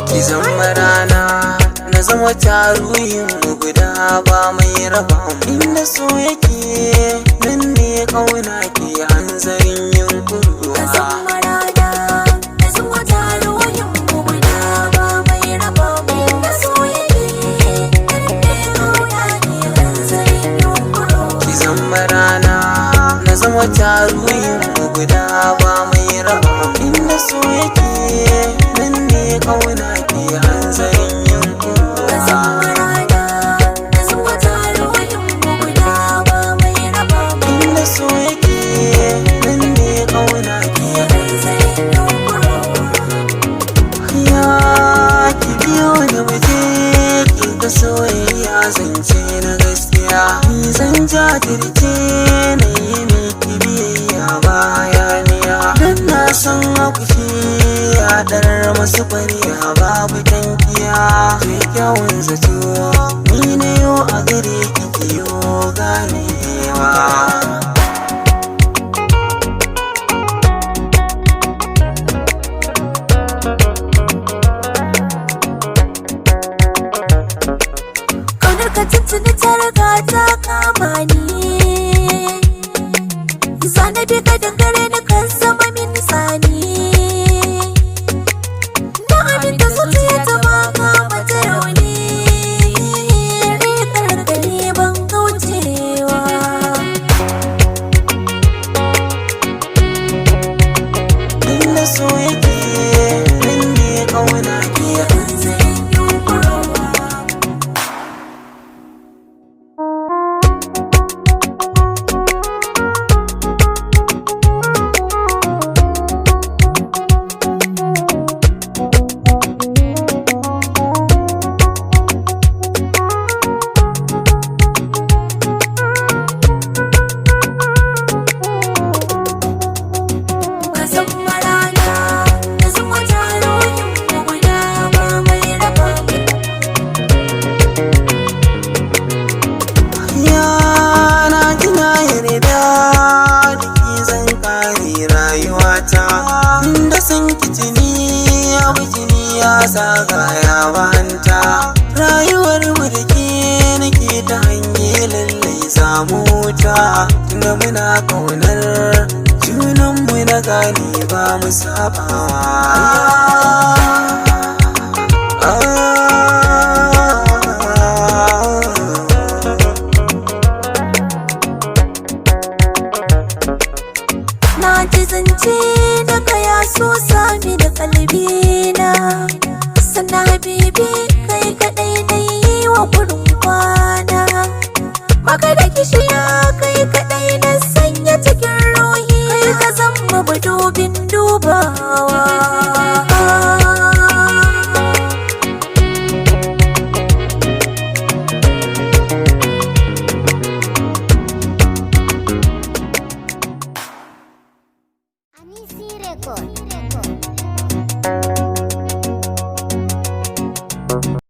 Ki zama rana, na zama taruhin mu guda ba mai raba mu. Inda so yake nan ne kauna ke hanzarin yin kurwa. Ka zama rana, na zama taruhin mu guda ba mai raba mu. Inda so yake nan ne kauna ke hanzarin yin kurwa. Ki zama rana, na zama taruhin mu guda ba mai raba mu. Inda so yake nan ne kauna ke hanzarin yin kurwa. Ka zama rana, na zama taruhin mu guda ba mai raba mu. Inda so yake nan ne kauna ke Hanzarin yin kurwa. ya ki biyo ni waje ki ga soyayya zance na gaskiya. Ni zan jajirce na yi miki biyayya bayaniya. Dan na san akushi ya dar masu kwariya babu tankiya. Mai kyawun zato ni na yo a gare ki kiyo ganewa. Ƙaunar ka tuntuni ta riga ta kama ni. Zana bi ka dangare ni kan zama min tsani. Na aminta zuciya ta baka mata rauni. Rigar ka ne ban kaucewa. Inda so yake nan ne kauna ke Hanzarin yunƙurowa. Ka zama rana, na zama taruhin mu guda ba mai raba mu. ya na kina yarda da ki zan kare rayuwata. Inda san kitini ya bijini ya zaga ya banta. Rayuwar mu da ke nake ta hanye lallai zamu wuta. Tunda muna kaunar junan mu na gane ba mu Na ji zance daga ya so sami da kalbina. Sannan habibi kai kaɗai na yi wa gurin kwana. Maka da kishiya kai kaɗai na sanya cikin ruhi. Kai ka zama budubin dubawa.